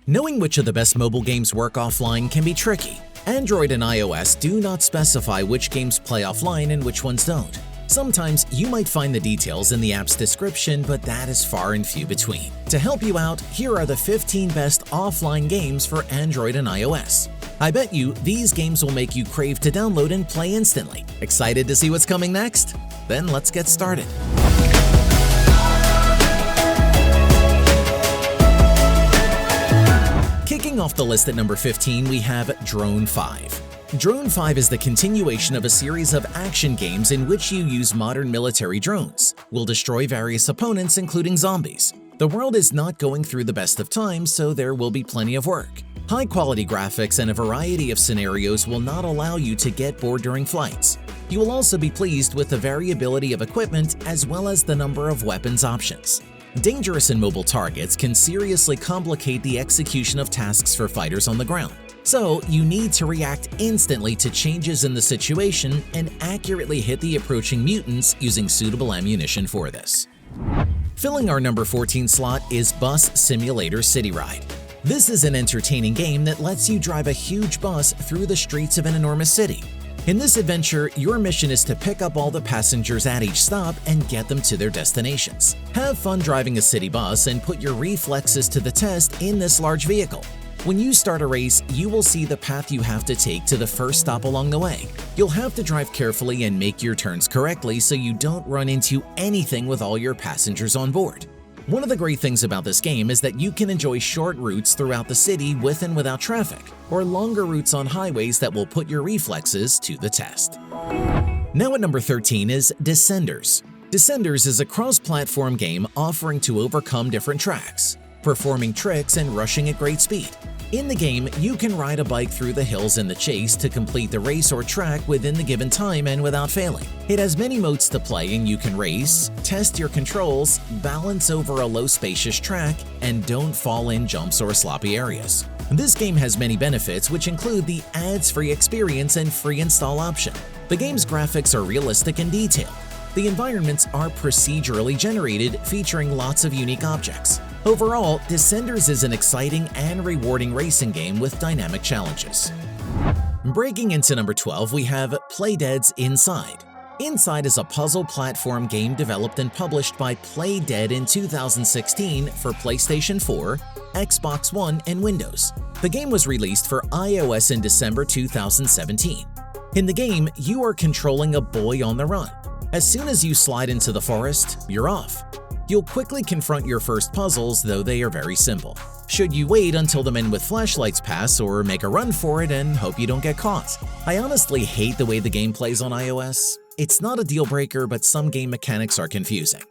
Knowing which of the best mobile games work offline can be tricky. Android and iOS do not specify which games play offline and which ones don't. Sometimes you might find the details in the app's description, but that is far and few between. To help you out, here are the 15 best offline games for Android and iOS. I bet you these games will make you crave to download and play instantly. Excited to see what's coming next? Then let's get started. Kicking off the list at number 15, we have Drone 5. Drone 5 is the continuation of a series of action games in which you use modern military drones, will destroy various opponents including zombies. The world is not going through the best of times, so there will be plenty of work. High-quality graphics and a variety of scenarios will not allow you to get bored during flights. You will also be pleased with the variability of equipment as well as the number of weapons options. Dangerous and mobile targets can seriously complicate the execution of tasks for fighters on the ground. So, you need to react instantly to changes in the situation and accurately hit the approaching mutants using suitable ammunition for this. Filling our number 14 slot is Bus Simulator City Ride. This is an entertaining game that lets you drive a huge bus through the streets of an enormous city. In this adventure, your mission is to pick up all the passengers at each stop and get them to their destinations. Have fun driving a city bus and put your reflexes to the test in this large vehicle. When you start a race, you will see the path you have to take to the first stop along the way. You'll have to drive carefully and make your turns correctly so you don't run into anything with all your passengers on board. One of the great things about this game is that you can enjoy short routes throughout the city with and without traffic, or longer routes on highways that will put your reflexes to the test. Now at number 13 is Descenders. Descenders is a cross-platform game offering to overcome different tracks, performing tricks and rushing at great speed. In the game, you can ride a bike through the hills in the chase to complete the race or track within the given time and without failing. It has many modes to play and you can race, test your controls, balance over a low spacious track, and don't fall in jumps or sloppy areas. This game has many benefits which include the ads-free experience and free install option. The game's graphics are realistic and detailed. The environments are procedurally generated, featuring lots of unique objects. Overall, Descenders is an exciting and rewarding racing game with dynamic challenges. Breaking into number 12, we have Playdead's Inside. Inside is a puzzle platform game developed and published by Playdead in 2016 for PlayStation 4, Xbox One, and Windows. The game was released for iOS in December 2017. In the game, you are controlling a boy on the run. As soon as you slide into the forest, you're off. You'll quickly confront your first puzzles, though they are very simple. Should you wait until the men with flashlights pass or make a run for it and hope you don't get caught? I honestly hate the way the game plays on iOS. It's not a deal breaker, but some game mechanics are confusing.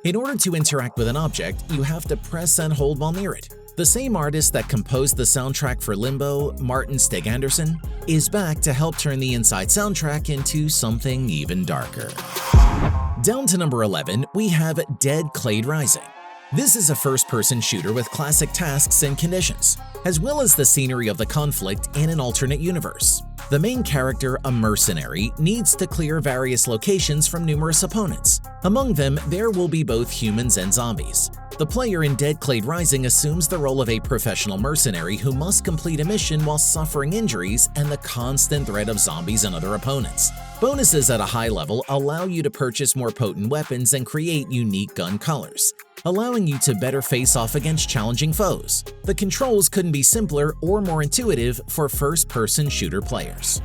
In order to interact with an object, you have to press and hold while near it. The same artist that composed the soundtrack for Limbo, Martin Stig Anderson, is back to help turn the Inside soundtrack into something even darker. Down to number 11, we have Dead Clade Rising. This is a first-person shooter with classic tasks and conditions, as well as the scenery of the conflict in an alternate universe. The main character, a mercenary, needs to clear various locations from numerous opponents. Among them, there will be both humans and zombies. The player in Dead Clade Rising assumes the role of a professional mercenary who must complete a mission while suffering injuries and the constant threat of zombies and other opponents. Bonuses at a high level allow you to purchase more potent weapons and create unique gun colors, allowing you to better face off against challenging foes. The controls couldn't be simpler or more intuitive for first-person shooter players.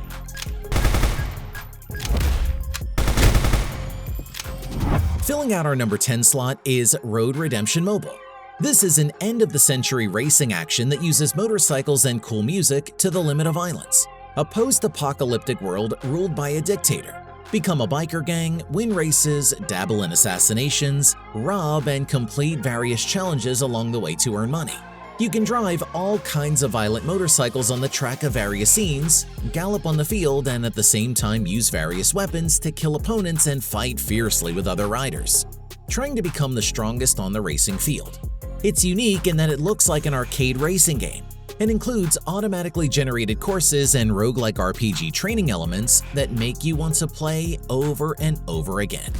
Filling out our number 10 slot is Road Redemption Mobile. This is an end-of-the-century racing action that uses motorcycles and cool music to the limit of violence. A post-apocalyptic world ruled by a dictator. Become a biker gang, win races, dabble in assassinations, rob, and complete various challenges along the way to earn money. You can drive all kinds of violent motorcycles on the track of various scenes, gallop on the field, and at the same time use various weapons to kill opponents and fight fiercely with other riders, trying to become the strongest on the racing field. It's unique in that it looks like an arcade racing game and includes automatically generated courses and roguelike RPG training elements that make you want to play over and over again.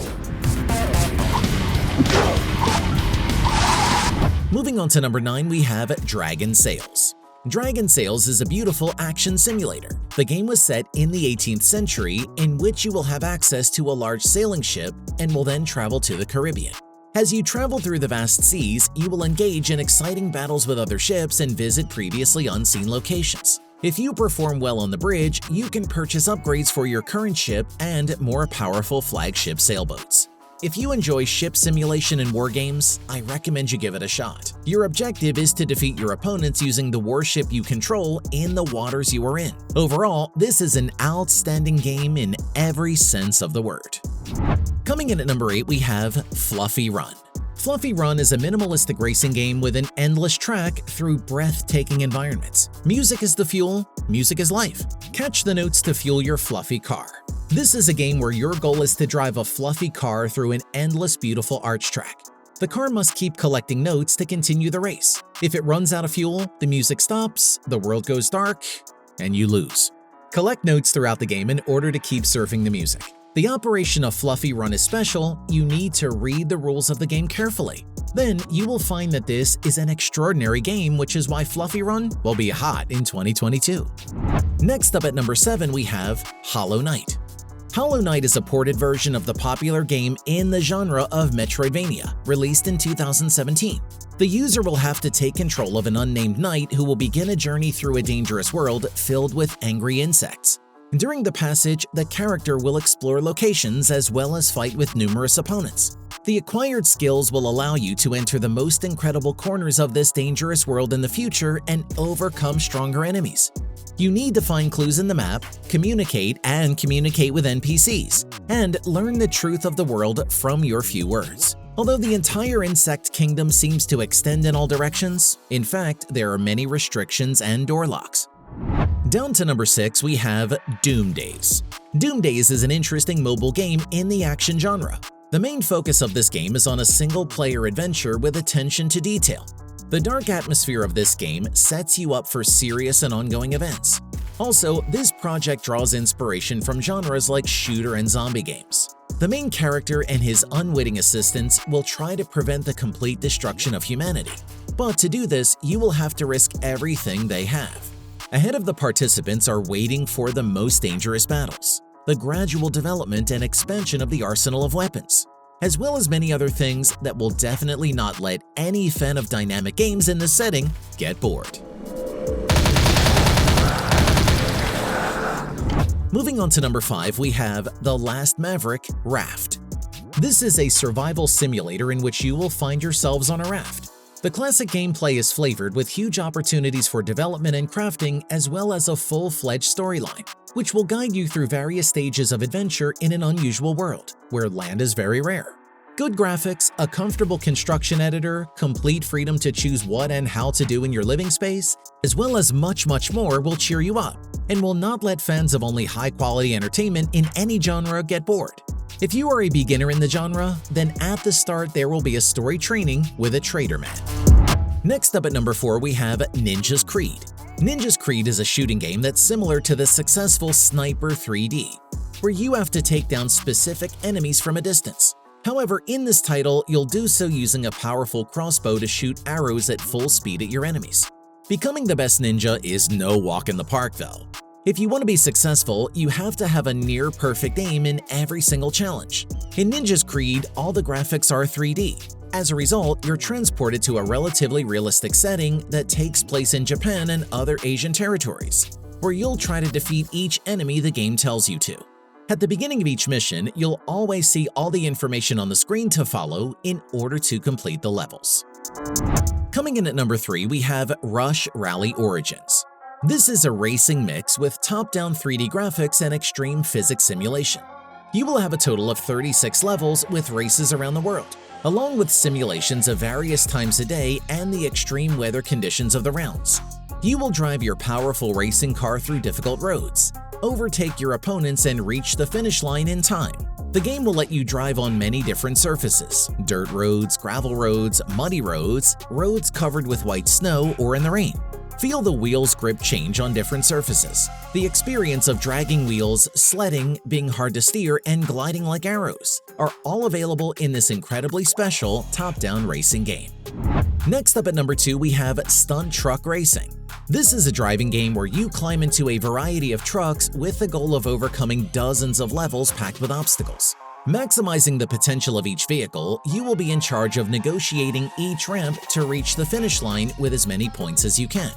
Moving on to number 9, we have Dragon Sails. Dragon Sails is a beautiful action simulator. The game was set in the 18th century, in which you will have access to a large sailing ship and will then travel to the Caribbean. As you travel through the vast seas, you will engage in exciting battles with other ships and visit previously unseen locations. If you perform well on the bridge, you can purchase upgrades for your current ship and more powerful flagship sailboats. If you enjoy ship simulation and war games, I recommend you give it a shot. Your objective is to defeat your opponents using the warship you control in the waters you are in. Overall, this is an outstanding game in every sense of the word. Coming in at number 8, we have Fluffy Run. Fluffy Run is a minimalistic racing game with an endless track through breathtaking environments. Music is the fuel, music is life. Catch the notes to fuel your fluffy car. This is a game where your goal is to drive a fluffy car through an endless, beautiful arch track. The car must keep collecting notes to continue the race. If it runs out of fuel, the music stops, the world goes dark, and you lose. Collect notes throughout the game in order to keep surfing the music. The operation of Fluffy Run is special. You need to read the rules of the game carefully. Then you will find that this is an extraordinary game, which is why Fluffy Run will be hot in 2022. Next up at number 7, we have Hollow Knight. Hollow Knight is a ported version of the popular game in the genre of Metroidvania, released in 2017. The user will have to take control of an unnamed knight who will begin a journey through a dangerous world filled with angry insects. During the passage, the character will explore locations as well as fight with numerous opponents. The acquired skills will allow you to enter the most incredible corners of this dangerous world in the future and overcome stronger enemies. You need to find clues in the map, communicate with NPCs, and learn the truth of the world from your few words. Although the entire insect kingdom seems to extend in all directions, in fact, there are many restrictions and door locks. Down to number 6, we have Doom Days. Doom Days is an interesting mobile game in the action genre. The main focus of this game is on a single-player adventure with attention to detail. The dark atmosphere of this game sets you up for serious and ongoing events. Also, this project draws inspiration from genres like shooter and zombie games. The main character and his unwitting assistants will try to prevent the complete destruction of humanity. But to do this, you will have to risk everything they have. Ahead of the participants are waiting for the most dangerous battles, the gradual development and expansion of the arsenal of weapons, as well as many other things that will definitely not let any fan of dynamic games in this setting get bored. Moving on to number 5, we have the Last Maverick Raft. This is a survival simulator in which you will find yourselves on a raft. The classic gameplay is flavored with huge opportunities for development and crafting, as well as a full-fledged storyline, which will guide you through various stages of adventure in an unusual world, where land is very rare. Good graphics, a comfortable construction editor, complete freedom to choose what and how to do in your living space, as well as much more will cheer you up, and will not let fans of only high-quality entertainment in any genre get bored. If you are a beginner in the genre, then at the start there will be a story training with a trader man. Next up at number 4, we have Ninja's Creed. Ninja's Creed is a shooting game that's similar to the successful Sniper 3D, where you have to take down specific enemies from a distance. However, in this title, you'll do so using a powerful crossbow to shoot arrows at full speed at your enemies. Becoming the best ninja is no walk in the park though. If you want to be successful, you have to have a near-perfect aim in every single challenge. In Ninja's Creed, all the graphics are 3D. As a result, you're transported to a relatively realistic setting that takes place in Japan and other Asian territories, where you'll try to defeat each enemy the game tells you to. At the beginning of each mission, you'll always see all the information on the screen to follow in order to complete the levels. Coming in at number 3, we have Rush Rally Origins. This is a racing mix with top-down 3D graphics and extreme physics simulation. You will have a total of 36 levels with races around the world, along with simulations of various times a day and the extreme weather conditions of the rounds. You will drive your powerful racing car through difficult roads, overtake your opponents, and reach the finish line in time. The game will let you drive on many different surfaces: dirt roads, gravel roads, muddy roads, roads covered with white snow, or in the rain. Feel the wheel's grip change on different surfaces. The experience of dragging wheels, sledding, being hard to steer, and gliding like arrows are all available in this incredibly special top-down racing game. Next up at number 2, we have Stunt Truck Racing. This is a driving game where you climb into a variety of trucks with the goal of overcoming dozens of levels packed with obstacles. Maximizing the potential of each vehicle, you will be in charge of negotiating each ramp to reach the finish line with as many points as you can.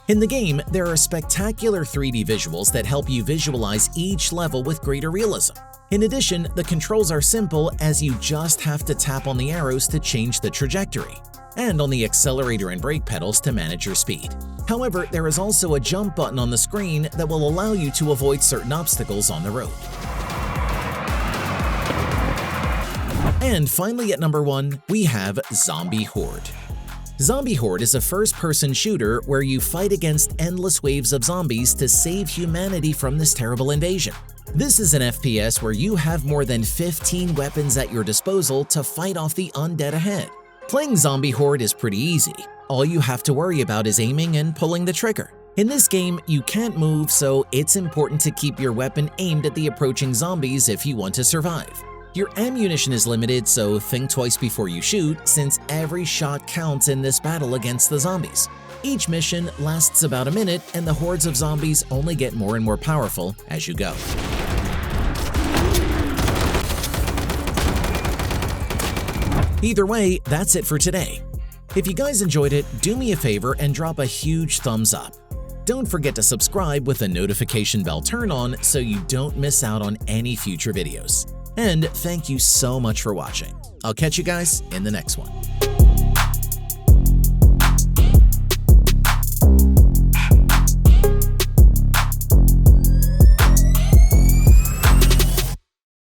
In the game, there are spectacular 3D visuals that help you visualize each level with greater realism. In addition, the controls are simple as you just have to tap on the arrows to change the trajectory, and on the accelerator and brake pedals to manage your speed. However, there is also a jump button on the screen that will allow you to avoid certain obstacles on the road. And finally at number 1, we have Zombie Horde. Zombie Horde is a first-person shooter where you fight against endless waves of zombies to save humanity from this terrible invasion. This is an FPS where you have more than 15 weapons at your disposal to fight off the undead ahead. Playing Zombie Horde is pretty easy. All you have to worry about is aiming and pulling the trigger. In this game, you can't move, so it's important to keep your weapon aimed at the approaching zombies if you want to survive. Your ammunition is limited, so think twice before you shoot, since every shot counts in this battle against the zombies. Each mission lasts about a minute, and the hordes of zombies only get more and more powerful as you go. Either way, that's it for today. If you guys enjoyed it, do me a favor and drop a huge thumbs up. Don't forget to subscribe with the notification bell turned on so you don't miss out on any future videos. And thank you so much for watching. I'll catch you guys in the next one.